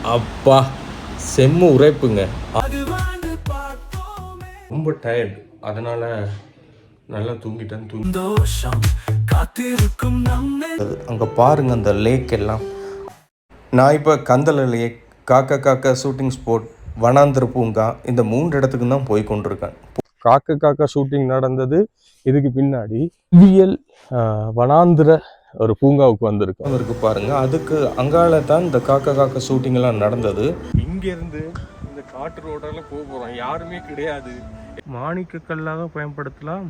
அப்பா செம்ம உரைப்புங்க. ரொம்ப டயர்ட், அதனால் நல்லா தூங்கிட்டேன். அங்கே பாருங்கள் அந்த லேக் எல்லாம். நான் இப்போ கந்தள லேக், காக்கா காக்கா ஷூட்டிங் ஸ்பாட், வனாந்திர பூங்கா, இந்த 3 இடத்துக்கு தான் போய் கொண்டிருக்கேன். காக்கா காக்கா ஷூட்டிங் நடந்தது இதுக்கு பின்னாடி வியல் வனாந்திர ஒரு பூங்காவுக்கு வந்திருக்கு பாருங்க. அதுக்கு அங்கால தான் இந்த காக்கா காக்கா ஷூட்டிங் எல்லாம் நடந்தது. இங்கேருந்து இந்த காட்டு ரோடெல்லாம் போகிறோம், யாருமே கிடையாது. மாணிக்க கல்லாக பயன்படுத்தலாம்.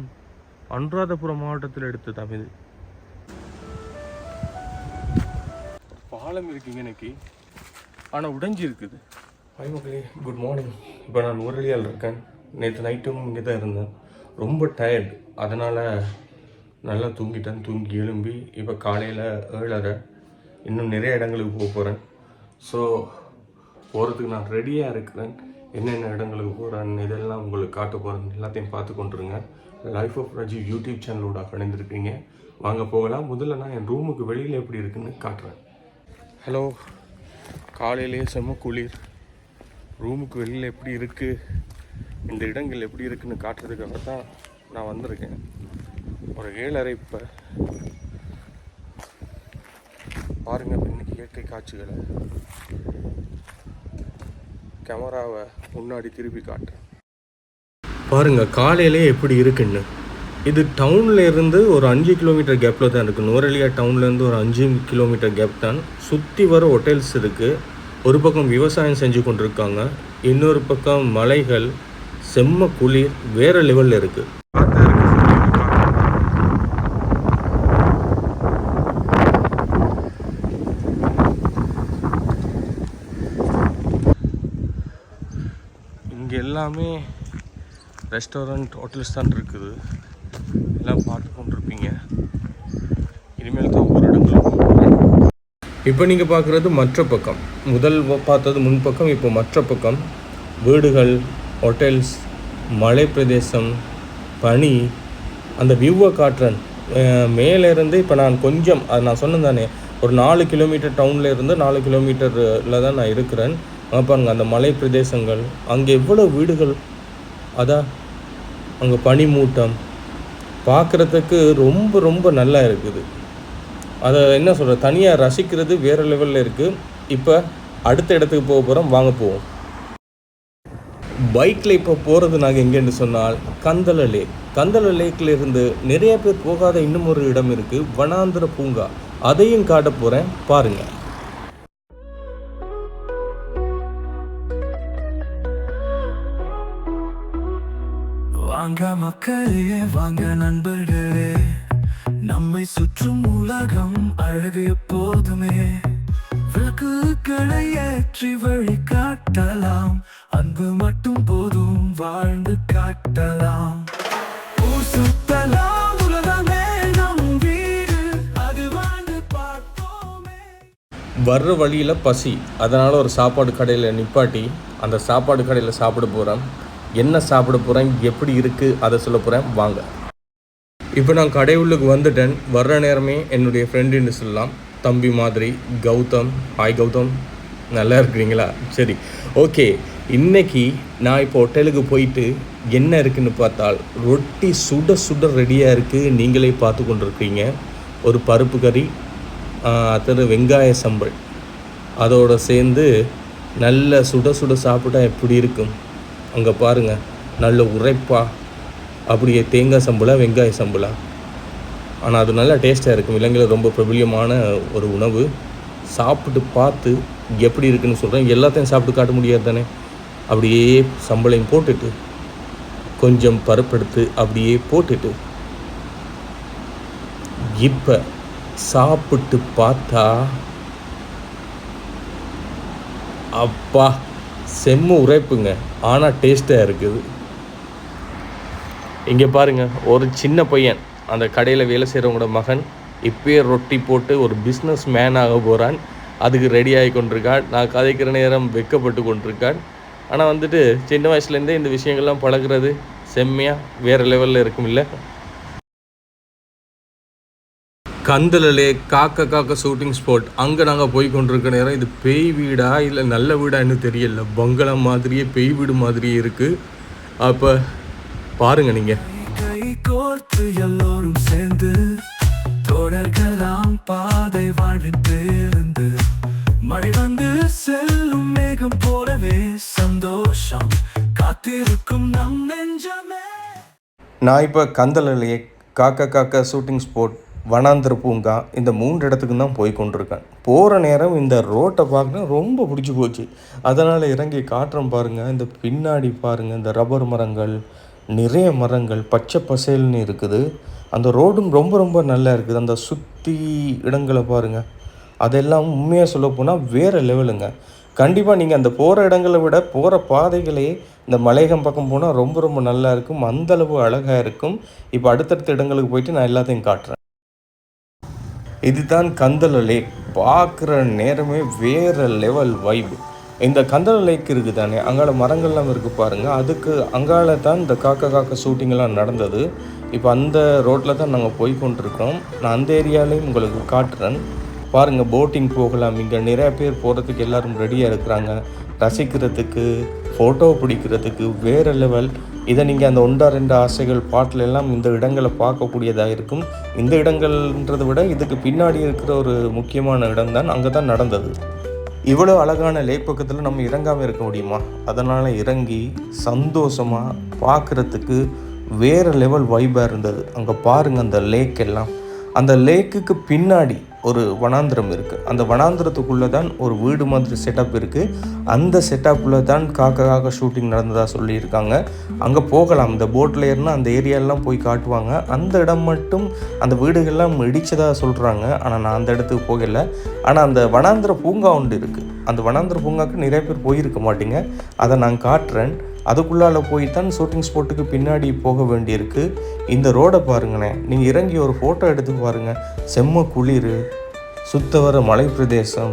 அனுராதபுரம் மாவட்டத்தில் எடுத்து தமிழ் பாலம் இருக்குங்க எனக்கு, ஆனால் உடைஞ்சி இருக்குது. ஹாய் மக்களே, குட் மார்னிங். இப்போ நான் நுவரெலியாவில் இருக்கேன். நேற்று நைட்டும் இங்கே தான் இருந்தேன். ரொம்ப டயர்ட், அதனால் நல்லா தூங்கிட்டேன். தூங்கி எழும்பி இப்போ காலையில் 7:30. இன்னும் நிறைய இடங்களுக்கு போக போகிறேன். ஸோ போகிறதுக்கு நான் ரெடியாக இருக்கிறேன். என்னென்ன இடங்களுக்கு போகிறேன் இதெல்லாம் உங்களுக்கு காட்ட போகிறேன். எல்லாத்தையும் பார்த்து கொண்டுருங்க. லைஃப் ஆஃப் ராஜீவ் யூடியூப் சேனலோட இணைந்திருக்கீங்க. வாங்க போகலாம். முதல்ல நான் என் ரூமுக்கு வெளியில் எப்படி இருக்குன்னு காட்டுறேன். ஹலோ, காலையிலேயே செம்ம குளிர். ரூமுக்கு வெளியில் எப்படி இருக்குது, இந்த இடங்கள் எப்படி இருக்குன்னு காட்டுறதுக்காக தான் நான் வந்திருக்கேன். ஒரு 7:30 இப்போ. பாருங்கள் இன்னைக்கு இயற்கை காட்சிகளை. கேமராவை முன்னாடி திருப்பி காட்டுறேன். பாருங்கள் காலையிலே எப்படி இருக்குன்னு. இது டவுனில் இருந்து ஒரு 5 கிலோமீட்டர் கேப்பில் தான் இருக்குது. நுவரெலியா டவுன்லேருந்து ஒரு 5 கிலோமீட்டர் கேப் தான். சுற்றி வர ஹோட்டல்ஸ் இருக்குது. ஒரு பக்கம் விவசாயம் செஞ்சு கொண்டிருக்காங்க, இன்னொரு பக்கம் மலைகள், செம்ம குளிர், வேறு லெவலில் இருக்குது. இங்கே எல்லாமே ரெஸ்டாரண்ட், ஹோட்டல்ஸ் தான் இருக்குது. எல்லாம் பார்த்து கொண்டிருப்பீங்க. இனிமேல் தான் ஒரு இடங்களுக்கு போகிறேன். இப்போ நீங்கள் பார்க்குறது மற்ற பக்கம். முதல் பார்த்தது முன்பக்கம், இப்போ மற்ற பக்கம் வீடுகள், ஹோட்டல்ஸ், மலை பிரதேசம், பனி, அந்த வியூவை காட்டுறேன். மேலேருந்து இப்போ நான் கொஞ்சம், அது நான் சொன்னேன் தானே, ஒரு 4 கிலோமீட்டர் டவுனில் இருந்து 4 கிலோமீட்டரில் தான் நான் இருக்கிறேன். பாருங்கள் அந்த மலை பிரதேசங்கள், அங்கே எவ்வளோ வீடுகள், அதான் அங்கே பனிமூட்டம் பார்க்குறதுக்கு ரொம்ப ரொம்ப நல்லா இருக்குது. அதை என்ன சொல்கிற, தனியாக ரசிக்கிறது வேறு லெவலில் இருக்குது. இப்போ அடுத்த இடத்துக்கு போக போகிறோம், வாங்க போவோம். பைக்கில் இப்போ போகிறது நாங்கள் எங்கேன்னு சொன்னால் கந்தள லேக். கந்தள லேக்கில் இருந்து நிறைய பேர் போகாத இன்னும் ஒரு இடம் இருக்குது, வனாந்திர பூங்கா. அதையும் காட்ட போகிறேன், பாருங்கள். வாங்க மக்களே, வாங்க நண்பர்களே, நம்மை சுற்றும் உலகம் அழகு எப்போதுமே. விளக்குகளை ஏற்றி வழி காட்டலாம், அன்பு மட்டும் போதும் வாழ்ந்து காட்டலாம். சுத்தலாம் உலகமே நம் வீடு, அது வாழ்ந்து பார்ப்போமே. வர்ற வழியில் பசி, அதனால் ஒரு சாப்பாடு கடையில் நிப்பாட்டி அந்த சாப்பாடு கடையில் சாப்பிட போகிறேன். என்ன சாப்பிட போகிறேன், எப்படி இருக்குது, அதை சொல்ல போகிறேன், வாங்க. இப்போ நான் கடை உள்ளுக்கு வந்துட்டேன். வர்ற நேரமே என்னுடைய ஃப்ரெண்டுன்னு சொல்லலாம், தம்பி மாதிரி, கௌதம். ஹாய் கௌதம், நல்லா இருக்கிறீங்களா? சரி, ஓகே. இன்றைக்கி நான் இப்போ ஹோட்டலுக்கு போயிட்டு என்ன இருக்குதுன்னு பார்த்தால், ரொட்டி சுட சுட ரெடியாக இருக்குது. நீங்களே பார்த்து கொண்டிருக்கீங்க. ஒரு பருப்பு கறி, அது வெங்காய சம்பல், அதோடு சேர்ந்து நல்ல சுட சுட சாப்பிட்டா எப்படி இருக்கும். அங்கே பாருங்கள், நல்ல உரைப்பா, அப்படியே தேங்காய் சம்பளா வெங்காய சம்பளா, ஆனால் அது நல்லா டேஸ்ட்டாக இருக்கும். இலங்கையில் ரொம்ப பிரபலியமான ஒரு உணவு. சாப்பிட்டு பார்த்து எப்படி இருக்குன்னு சொல்கிறேன். எல்லாத்தையும் சாப்பிட்டு காட்ட முடியாது தானே. அப்படியே சம்பளையும் போட்டுட்டு, கொஞ்சம் பருப்படுத்து அப்படியே போட்டுட்டு, இப்போ சாப்பிட்டு பார்த்தா அப்பா செம்ம உரைப்புங்க, ஆனால் டேஸ்ட்டாக இருக்குது. இங்கே பாருங்கள், ஒரு சின்ன பையன், அந்த கடையில் வேலை செய்கிறவங்களோட மகன், இப்போயே ரொட்டி போட்டு ஒரு பிஸ்னஸ் மேனாக போகிறான். அதுக்கு ரெடி ஆகி கொண்டிருக்கான். நான் கதைக்கிற நேரம் வெக்கப்பட்டு கொண்டிருக்கான். ஆனால் வந்துட்டு சின்ன வயசுலேருந்தே இந்த விஷயங்கள்லாம் பழகிறது செம்மையாக வேறு லெவலில் இருக்கும் இல்லை. கந்தலலே காக்க ஷூட்டிங் ஸ்பாட் அங்கே நாங்கள் போய் கொண்டிருக்க நேரம் இது பேய் வீடா இல்லை நல்ல வீடான்னு தெரியல. பங்களா மாதிரியே பேய் வீடு மாதிரியே இருக்குது. அப்போ பாருங்கள் நீங்கள். கை கோர்த்து எல்லோரும் சேர்ந்து தொடர்களாம் பாதை வாழ்ந்து இருந்து மழை வந்து செல்லும் மேகம் போலவே சந்தோஷம் காத்திருக்கும் நம் நெஞ்சமே. நான் இப்போ கந்தலலே காக்க ஷூட்டிங் ஸ்பாட், வனாந்திர பூங்கா, இந்த 3 இடத்துக்கு தான் போய் கொண்டிருக்கேன். போகிற நேரம் இந்த ரோட்டை பார்க்க ரொம்ப பிடிச்சி போச்சு. அதனால் இறங்கி காட்டுறோம் பாருங்கள். இந்த பின்னாடி பாருங்கள், இந்த ரப்பர் மரங்கள், நிறைய மரங்கள் பச்சை பசேல்னு இருக்குது. அந்த ரோடும் ரொம்ப ரொம்ப நல்லா இருக்குது. அந்த சுற்றி இடங்களை பாருங்கள், அதெல்லாம் உண்மையாக சொல்ல போனால் வேறு லெவலுங்க. கண்டிப்பாக நீங்கள் அந்த போகிற இடங்களை விட போகிற பாதைகளே இந்த மலையகம் பக்கம் போனால் ரொம்ப ரொம்ப நல்லா இருக்கும். அந்தளவு அழகாக இருக்கும். இப்போ அடுத்தடுத்த இடங்களுக்கு போயிட்டு நான் எல்லாத்தையும் காட்டுறேன். இதுதான் கந்தல லேக். பார்க்குற நேரமே வேறு லெவல் வைப். இந்த கந்தல லேக் இருக்குது தானே, அங்கால மரங்கள்லாம் இருக்குது பாருங்கள். அதுக்கு அங்கால தான் இந்த காக்க ஷூட்டிங்கெல்லாம் நடந்தது. இப்போ அந்த ரோட்டில் தான் நாங்கள் போய் கொண்டிருக்கோம். நான் அந்த ஏரியாலையும் உங்களுக்கு காட்டுறேன் பாருங்கள். போட்டிங் போகலாம். இங்கே நிறைய பேர் போகிறதுக்கு எல்லோரும் ரெடியாக இருக்கிறாங்க. ரசிக்கிறதுக்கு, ஃபோட்டோ பிடிக்கிறதுக்கு வேறு லெவல். இதை நீங்கள் அந்த 1-2 ஆசைகள் பாட்டில் எல்லாம் இந்த இடங்களை பார்க்கக்கூடியதாக இருக்கும். இந்த இடங்கள்ன்றதை விட இதுக்கு பின்னாடி இருக்கிற ஒரு முக்கியமான இடம் தான், அங்கே தான் நடந்தது. இவ்வளோ அழகான லேக் பக்கத்தில் நம்ம இறங்காமல் இருக்க முடியுமா? அதனால் இறங்கி சந்தோஷமாக பார்க்குறதுக்கு வேறு லெவல் வைப்பாக இருந்தது. அங்கே பாருங்கள் அந்த லேக் எல்லாம். அந்த லேக்குக்கு பின்னாடி ஒரு வனாந்திரம் இருக்குது. அந்த வனாந்திரத்துக்குள்ளே தான் ஒரு வீடு மாதிரி செட்டப் இருக்குது. அந்த செட்டப்பில் தான் காக்க ஷூட்டிங் நடந்ததாக சொல்லியிருக்காங்க. அங்கே போகலாம். இந்த போட்டில் ஏறினா அந்த ஏரியாலெலாம் போய் காட்டுவாங்க. அந்த இடம் மட்டும் அந்த வீடுகள்லாம் இடித்ததாக சொல்கிறாங்க. ஆனால் நான் அந்த இடத்துக்கு போகலை. ஆனால் அந்த வனாந்திர பூங்கா ஒன்று இருக்குது. அந்த வனாந்திர பூங்காவுக்கு நிறைய பேர் போயிருக்க மாட்டீங்க. அதை நான் காட்டுறேன். அதுக்குள்ளால் போய் தான் ஷூட்டிங் ஸ்பாட்டுக்கு பின்னாடி போக வேண்டியிருக்கு. இந்த ரோடை பாருங்களேன். நீங்கள் இறங்கி ஒரு ஃபோட்டோ எடுத்து பாருங்கள். செம்ம குளிர், சுத்த வர மலை பிரதேசம்.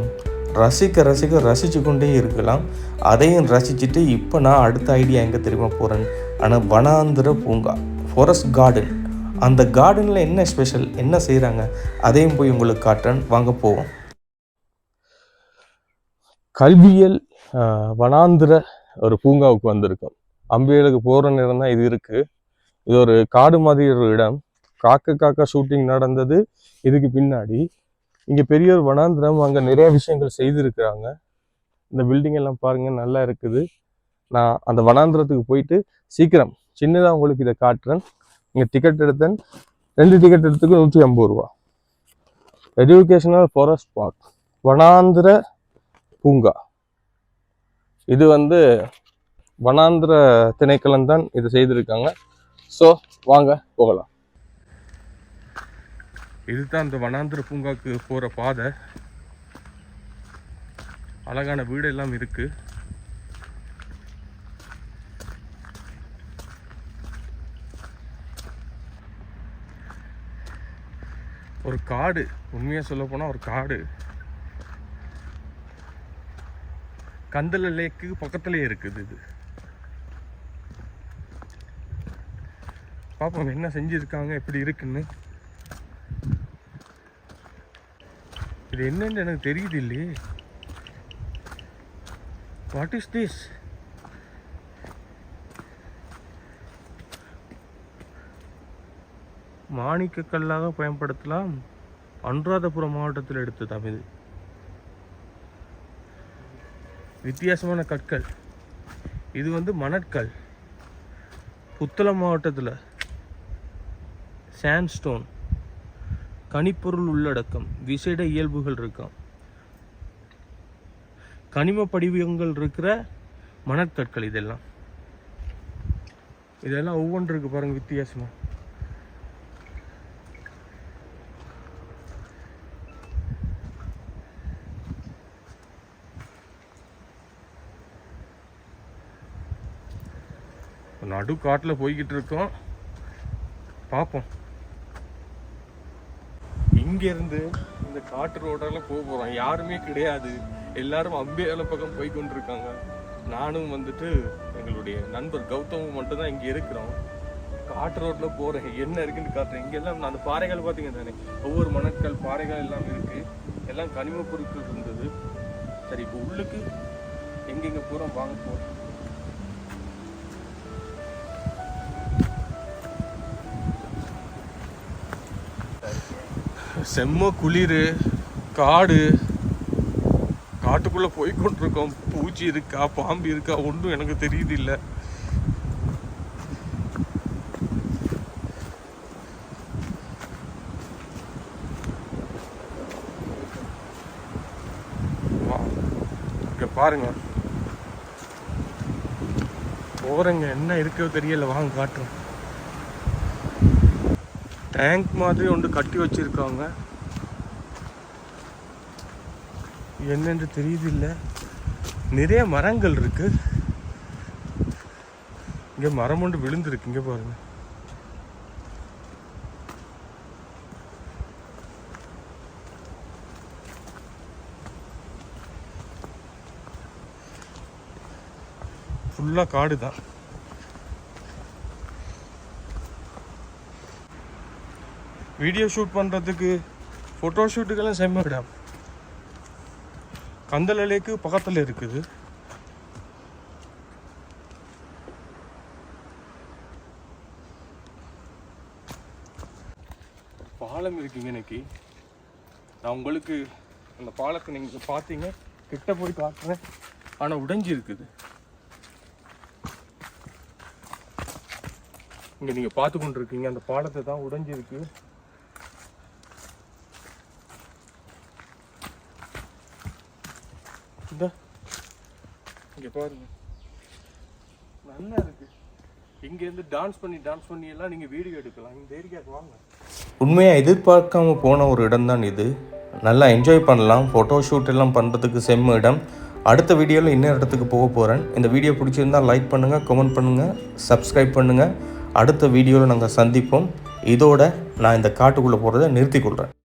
ரசித்து கொண்டே இருக்கலாம். அதையும் ரசிச்சுட்டு இப்போ நான் அடுத்த ஐடியா எங்கே தெரியுமா போகிறேன். ஆனால் வனாந்திர பூங்கா, ஃபாரஸ்ட் கார்டன். அந்த கார்டனில் என்ன ஸ்பெஷல், என்ன செய்கிறாங்க, அதையும் போய் உங்களுக்கு காட்டுறேன். வாங்க போவோம். கல்வியல் வனாந்திர ஒரு பூங்காவுக்கு வந்திருக்கோம். அம்பியலுக்கு போகிற நேரம் தான் இது இருக்குது. இது ஒரு காடு மாதிரி ஒரு இடம். காக்க ஷூட்டிங் நடந்தது இதுக்கு பின்னாடி. இங்கே பெரிய ஒரு வனாந்திரம். அங்கே நிறைய விஷயங்கள் செய்திருக்கிறாங்க. இந்த பில்டிங் எல்லாம் பாருங்கள், நல்லா இருக்குது. நான் அந்த வனாந்திரத்துக்கு போயிட்டு சீக்கிரம் சின்னதாக உங்களுக்கு இதை காட்டுறேன். இங்கே டிக்கெட் எடுத்தேன். 2 டிக்கெட் எடுத்துக்கு 150 ரூபா. எஜுகேஷனல் ஃபாரஸ்ட் பார்க், வனாந்திர பூங்கா. இது வனாந்திர திணைக்களம் தான் இது செய்திருக்காங்க. ஸோ வாங்க போகலாம். இதுதான் இந்த வனாந்திர பூங்காவுக்கு போகிற பாதை. அழகான வீடு எல்லாம் இருக்கு. ஒரு காடு, உண்மையாக சொல்ல போனால் ஒரு காடு. கந்தல லேக்கு பக்கத்துலேயே இருக்குது. இது பார்ப்போம் என்ன செஞ்சுருக்காங்க, எப்படி இருக்குன்னு. இது என்னன்னு எனக்கு தெரியுது இல்லையே. What is this? மாணிக்க கல்லாக பயன்படுத்தலாம். அனுராதபுரம் மாவட்டத்தில் எடுத்ததாம் இது. வித்தியாசமான கற்கள். இது மணற்கல். புத்தளம் மாவட்டத்தில் சாண்ட்ஸ்டோன். கனிப்பொருள் உள்ளடக்கம், விசேட இயல்புகள் இருக்காம். கனிம படிவங்கள் இருக்கிற மணற்கற்கள் இதெல்லாம். ஒவ்வொன்று இருக்கு பாருங்க வித்தியாசமா. நடு காட்டில் போய்கிட்டு இருக்கோம். பார்ப்போம். இங்கேருந்து இந்த காட்டு ரோடால போகிறோம். யாருமே கிடையாது. எல்லாரும் அம்பியால பக்கம் போய் கொண்டிருக்காங்க. நானும் எங்களுடைய நண்பர் கௌதமும் மட்டும்தான் இங்கே இருக்கிறோம். காட்டு ரோட்டில் போகிறேன், என்ன இருக்குன்னு காட்டுறேன். இங்கெல்லாம் அந்த பாறைகள் பார்த்தீங்க தானே, ஒவ்வொரு மணற்கல் பாறைகள் எல்லாம் இருக்குது, எல்லாம் கனிம பொருட்கள் இருந்தது. சரி, இப்போ உள்ளுக்கு எங்கெங்கே போகிறோம் வாங்க போகிறோம். செம்ம குளிர், காடு, காட்டுக்குள்ளே போய்கொண்டிருக்கோம். பூச்சி இருக்கா பாம்பு இருக்கா ஒன்றும் எனக்கு தெரியுது இல்லை. இங்கே பாருங்க, போகிறேங்க, என்ன இருக்கோ தெரியல, வாங்க காட்டுறோம். டேங்க் மாதிரி ஒன்று கட்டி வச்சிருக்காங்க, என்னென்று தெரியுது இல்லை. நிறைய மரங்கள் இருக்கு. இங்கே மரம் ஒன்று விழுந்துருக்கு, இங்கே பாருங்க. ஃபுல்லாக காடு தான். வீடியோ ஷூட் பண்ணுறதுக்கு, ஃபோட்டோ ஷூட்டுக்கெல்லாம் செம்ம இடம். கந்தல லேக்கு பக்கத்தில் இருக்குது. பாலம் இருக்குங்க இன்னைக்கு. நான் உங்களுக்கு அந்த பாலத்தை நீங்கள் பார்த்தீங்க, கிட்ட போய் காட்டுறேன். ஆனால் உடைஞ்சி இருக்குது. இங்கே நீங்கள் பார்த்து கொண்டு இருக்கீங்க, அந்த பாலத்தை தான் உடைஞ்சிருக்கு. இங்கே பாருங்க, நல்லா இருக்கு. இங்கேருந்து டான்ஸ் பண்ணி எல்லாம் நீங்கள் வீடியோ எடுக்கலாம். இந்த ஏரியாவுக்கு வாங்க. உண்மையாக எதிர்பார்க்காம போன ஒரு இடம் தான் இது. நல்லா என்ஜாய் பண்ணலாம். ஃபோட்டோ ஷூட் எல்லாம் பண்ணுறதுக்கு செம்ம இடம். அடுத்த வீடியோவில் இன்னொரு இடத்துக்கு போக போகிறேன். இந்த வீடியோ பிடிச்சிருந்தால் லைக் பண்ணுங்கள், கமெண்ட் பண்ணுங்கள், சப்ஸ்கிரைப் பண்ணுங்கள். அடுத்த வீடியோவில் நாங்கள் சந்திப்போம். இதோட நான் இந்த காட்டுக்குள்ளே போகிறத நிறுத்திக்கொள்கிறேன்.